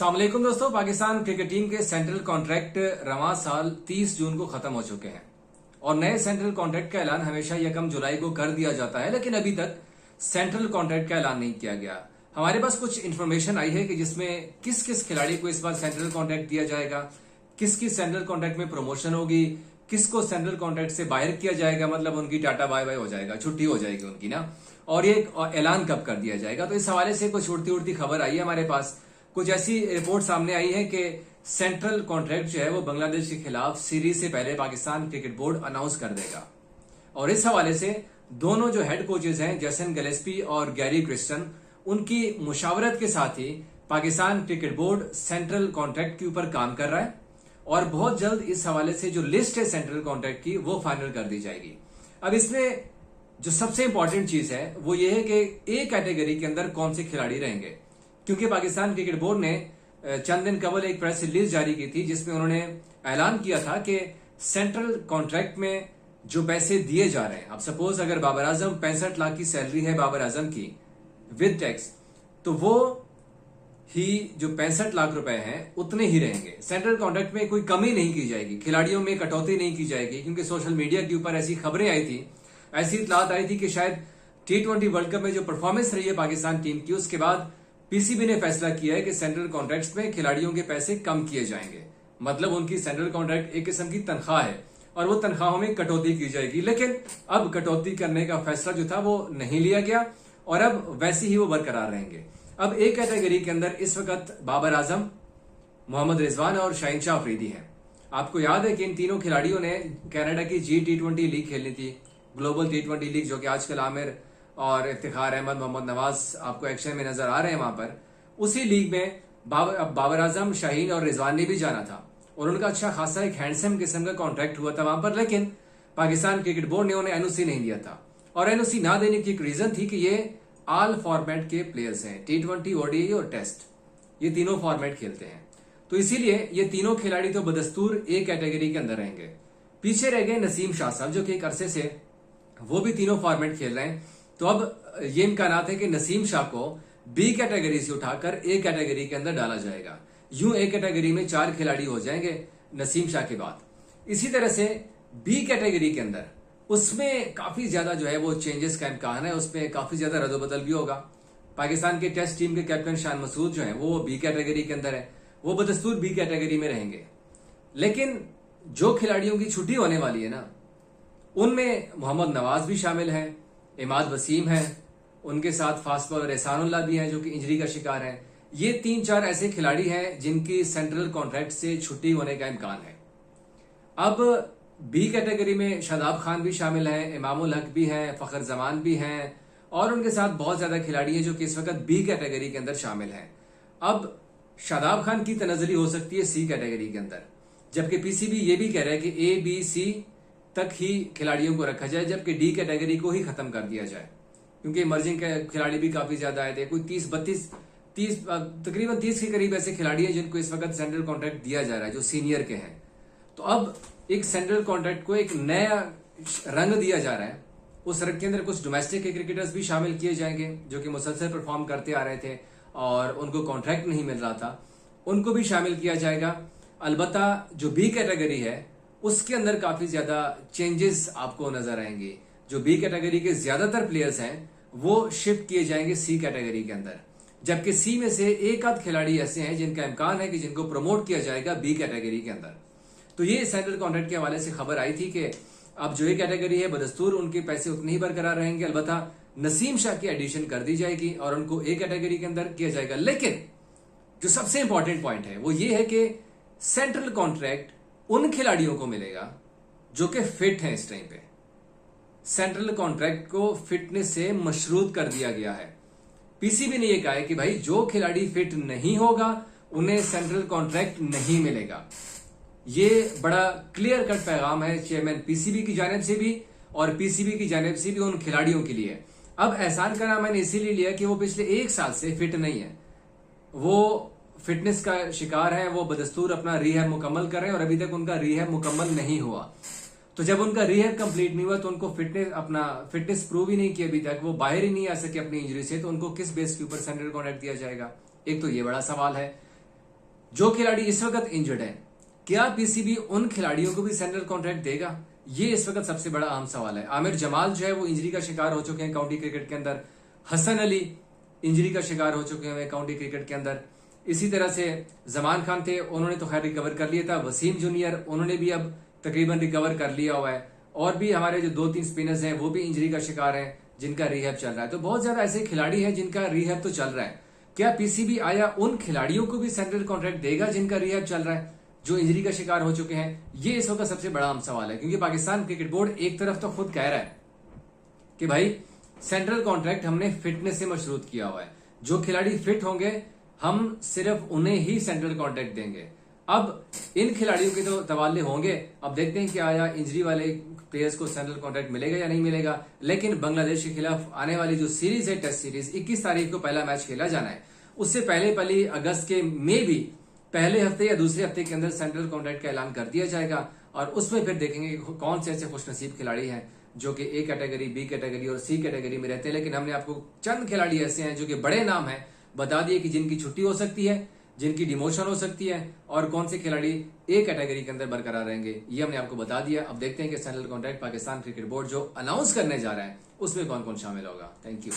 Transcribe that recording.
अस्सलाम वालेकुम दोस्तों। पाकिस्तान क्रिकेट टीम के सेंट्रल कॉन्ट्रैक्ट रवां साल 30 जून को खत्म हो चुके हैं और नए सेंट्रल कॉन्ट्रैक्ट का ऐलान हमेशा 1 जुलाई को कर दिया जाता है, लेकिन अभी तक सेंट्रल कॉन्ट्रैक्ट का ऐलान नहीं किया गया। हमारे पास कुछ इन्फॉर्मेशन आई है कि जिसमें किस किस खिलाड़ी को इस बार सेंट्रल कॉन्ट्रैक्ट दिया जाएगा, किस किस सेंट्रल कॉन्ट्रैक्ट में प्रमोशन होगी, किसको सेंट्रल कॉन्ट्रैक्ट से बाहर किया जाएगा, मतलब उनकी टाटा बाय बाय हो जाएगा, छुट्टी हो जाएगी उनकी ना, और ये ऐलान कब कर दिया जाएगा। तो इस हवाले से कुछ उड़ती उड़ती खबर आई है हमारे पास। कुछ ऐसी रिपोर्ट सामने आई है कि सेंट्रल कॉन्ट्रैक्ट जो है वो बांग्लादेश के खिलाफ सीरीज से पहले पाकिस्तान क्रिकेट बोर्ड अनाउंस कर देगा। और इस हवाले से दोनों जो हेड कोचेज हैं जेसन गिलेस्पी और गैरी क्रिस्टन, उनकी मुशावरत के साथ ही Pakistan cricket board central contract के ऊपर काम कर रहा है और बहुत जल्द इस हवाले से जो लिस्ट है सेंट्रल कॉन्ट्रैक्ट की वो फाइनल कर दी जाएगी। अब इसमें जो सबसे इंपॉर्टेंट चीज है वो ये है कि ए कैटेगरी के अंदर कौन से खिलाड़ी रहेंगे, क्योंकि पाकिस्तान क्रिकेट बोर्ड ने चंद दिन कबल एक प्रेस रिलीज जारी की थी जिसमें उन्होंने ऐलान किया था कि सेंट्रल कॉन्ट्रैक्ट में जो पैसे दिए जा रहे हैं, अब सपोज अगर बाबर आजम 65 लाख की सैलरी है बाबर आजम की विद टैक्स, तो वो ही जो 65 लाख रुपए हैं उतने ही रहेंगे। सेंट्रल कॉन्ट्रैक्ट में कोई कमी नहीं की जाएगी, खिलाड़ियों में कटौती नहीं की जाएगी, क्योंकि सोशल मीडिया के ऊपर ऐसी खबरें आई थी, ऐसी इतलात आई थी कि शायद T20 वर्ल्ड कप में जो परफॉर्मेंस रही है पाकिस्तान टीम की, उसके बाद पीसीबी ने फैसला किया है कि सेंट्रल कॉन्ट्रैक्ट्स में खिलाड़ियों के पैसे कम किए जाएंगे, मतलब उनकी सेंट्रल कॉन्ट्रैक्ट एक किस्म की तनख्वाह है और वो तनख्वाहों में कटौती की जाएगी। लेकिन अब कटौती करने का फैसला जो था वो नहीं लिया गया और अब वैसे ही वो बरकरार रहेंगे। अब एक कैटेगरी के अंदर इस वक्त बाबर आजम, मोहम्मद रिजवान और शाहीन शाह अफरीदी हैं। आपको याद है कि इन तीनों खिलाड़ियों ने कनाडा की G20 लीग खेलनी थी, ग्लोबल T20 लीग, जो कि आजकल आमिर और इफ्तिखार अहमद, मोहम्मद नवाज आपको एक्शन में नजर आ रहे हैं वहां पर। उसी लीग में बाबर आजम, शाहीन और रिजवान ने भी जाना था और उनका अच्छा खासा एक हैंडसम किस्म का कॉन्ट्रैक्ट हुआ था वहां पर, लेकिन पाकिस्तान क्रिकेट बोर्ड ने उन्हें एनओसी नहीं दिया था। और एनओसी ना देने की एक रीजन थी कि ये ऑल फॉर्मेट के प्लेयर्स हैं, T20, ODI और टेस्ट, ये तीनों फॉर्मेट खेलते हैं। तो इसीलिए ये तीनों खिलाड़ी तो बदस्तूर ए कैटेगरी के अंदर रहेंगे। पीछे रह गए नसीम शाह साहब, जो कि एक अरसे से वो भी तीनों फॉर्मेट खेल रहे हैं। तो अब ये इम्कानात है कि नसीम शाह को बी कैटेगरी से उठाकर ए कैटेगरी के अंदर डाला जाएगा। यूं ए कैटेगरी में 4 खिलाड़ी हो जाएंगे नसीम शाह के बाद। इसी तरह से बी कैटेगरी के अंदर उसमें काफी ज्यादा जो है वो चेंजेस का इम्कान है, उसमें काफी ज्यादा रद्दोबदल भी होगा। पाकिस्तान के टेस्ट टीम के कैप्टन शान मसूद जो है वो बी कैटेगरी के अंदर है, वो बदस्तूर बी कैटेगरी में रहेंगे। लेकिन जो खिलाड़ियों की छुट्टी होने वाली है ना, उनमें मोहम्मद नवाज भी शामिल है, इमाद वसीम है, उनके साथ फास्ट बॉलर एहसानुल्लाह भी हैं जो कि इंजरी का शिकार हैं। ये 3-4 ऐसे खिलाड़ी हैं जिनकी सेंट्रल कॉन्ट्रैक्ट से छुट्टी होने का इम्कान है। अब बी कैटेगरी में शादाब खान भी शामिल है, इमामुल हक भी हैं, फखर जमान भी हैं और उनके साथ बहुत ज्यादा खिलाड़ी हैं जो कि इस वक्त बी कैटेगरी के अंदर शामिल हैं। अब शादाब खान की तनजली हो सकती है सी कैटेगरी के अंदर, जबकि पीसीबी ये भी कह रहा है कि A, B, C तक ही खिलाड़ियों को रखा जाए, जबकि डी कैटेगरी को ही खत्म कर दिया जाए, क्योंकि इमर्जिंग खिलाड़ी भी काफी ज्यादा आए थे। कोई 30 तकरीबन 30 के करीब ऐसे खिलाड़ी हैं जिनको इस वक्त सेंट्रल कॉन्ट्रैक्ट दिया जा रहा है, जो सीनियर के हैं। तो अब एक सेंट्रल कॉन्ट्रैक्ट को एक नया रंग दिया जा रहा है। उस रंग के अंदर कुछ डोमेस्टिक क्रिकेटर्स भी शामिल किए जाएंगे जो कि मुसलसल परफॉर्म करते आ रहे थे और उनको कॉन्ट्रैक्ट नहीं मिल रहा था, उनको भी शामिल किया जाएगा। अलबत्ता जो बी कैटेगरी है उसके अंदर काफी ज्यादा चेंजेस आपको नजर आएंगे। जो बी कैटेगरी के ज्यादातर प्लेयर्स हैं वो शिफ्ट किए जाएंगे सी कैटेगरी के अंदर, जबकि सी में से एक आध खिलाड़ी ऐसे हैं जिनका इम्कान है कि जिनको प्रमोट किया जाएगा बी कैटेगरी के अंदर। तो ये सेंट्रल कॉन्ट्रैक्ट के हवाले से खबर आई थी कि अब जो ए कैटेगरी है बदस्तूर उनके पैसे उतने ही बरकरार रहेंगे, अलबत्ता नसीम शाह की एडिशन कर दी जाएगी और उनको ए कैटेगरी के अंदर किया जाएगा। लेकिन जो सबसे इंपॉर्टेंट पॉइंट है वो ये है कि सेंट्रल कॉन्ट्रैक्ट उन खिलाड़ियों को मिलेगा जो कि फिट हैं। इस टाइम पे सेंट्रल कॉन्ट्रैक्ट को फिटनेस से मशरूत कर दिया गया है। पीसीबी ने यह कहा है कि भाई जो खिलाड़ी फिट नहीं होगा उन्हें सेंट्रल कॉन्ट्रैक्ट नहीं मिलेगा। ये बड़ा क्लियर कट पैगाम है चेयरमैन पीसीबी की जानिब से भी और पीसीबी की जानिब से भी उन खिलाड़ियों के लिए। अब एहसान का नाम मैंने इसीलिए लिया कि वो पिछले 1 साल से फिट नहीं है, वो फिटनेस का शिकार है, वो बदस्तूर अपना रिहैब मुकम्मल कर रहे हैं और अभी तक उनका रिहैब मुकम्मल नहीं हुआ। तो जब उनका रिहैब कंप्लीट नहीं हुआ तो उनको फिटनेस प्रूव ही नहीं किया अभी तक, वो बाहर ही नहीं आ सके अपनी इंजरी से, तो उनको किस बेस के ऊपर सेंट्रल कॉन्ट्रैक्ट दिया जाएगा? एक तो ये बड़ा सवाल है। जो खिलाड़ी इस वक्त इंजर्ड है, क्या पीसीबी उन खिलाड़ियों को भी सेंट्रल कॉन्ट्रैक्ट देगा? ये इस वक्त सबसे बड़ा अहम सवाल है। आमिर जमाल जो है वो इंजरी का शिकार हो चुके हैं काउंटी क्रिकेट के अंदर। हसन अली इंजरी का शिकार हो चुके हैं काउंटी क्रिकेट के अंदर। इसी तरह से जमान खान थे, उन्होंने तो खैर रिकवर कर लिया था। वसीम जूनियर, उन्होंने भी अब तकरीबन रिकवर कर लिया हुआ है। और भी हमारे जो 2-3 स्पिनर्स हैं वो भी इंजरी का शिकार हैं, जिनका रिहैब चल रहा है। तो बहुत ज्यादा ऐसे खिलाड़ी हैं जिनका रिहैब तो चल रहा है। क्या पीसीबी आया उन खिलाड़ियों को भी सेंट्रल कॉन्ट्रैक्ट देगा जिनका रिहैब चल रहा है, जो इंजरी का शिकार हो चुके हैं? ये इस वक्त सबसे बड़ा अहम सवाल है, क्योंकि पाकिस्तान क्रिकेट बोर्ड एक तरफ तो खुद कह रहा है कि भाई सेंट्रल कॉन्ट्रैक्ट हमने फिटनेस से मशरूत किया हुआ है, जो खिलाड़ी फिट होंगे हम सिर्फ उन्हें ही सेंट्रल कॉन्ट्रैक्ट देंगे। अब इन खिलाड़ियों के तो तबादले होंगे, अब देखते हैं कि आया इंजरी वाले प्लेयर्स को सेंट्रल कॉन्ट्रैक्ट मिलेगा या नहीं मिलेगा। लेकिन बांग्लादेश के खिलाफ आने वाली जो सीरीज है, टेस्ट सीरीज 21 तारीख को पहला मैच खेला जाना है। उससे पहले अगस्त के में भी पहले हफ्ते या दूसरे हफ्ते के अंदर सेंट्रल कॉन्ट्रैक्ट का ऐलान कर दिया जाएगा, और उसमें फिर देखेंगे कि कौन से ऐसे खुशनसीब खिलाड़ी हैं जो कि ए कैटेगरी, बी कैटेगरी और सी कैटेगरी में रहते हैं। लेकिन हमने आपको चंद खिलाड़ी ऐसे हैं जो कि बड़े नाम हैं बता दिए कि जिनकी छुट्टी हो सकती है, जिनकी डिमोशन हो सकती है, और कौन से खिलाड़ी ए कैटेगरी के अंदर बरकरार रहेंगे, ये हमने आपको बता दिया। अब देखते हैं कि central contract Pakistan cricket board जो अनाउंस करने जा रहा है उसमें कौन कौन शामिल होगा। Thank you.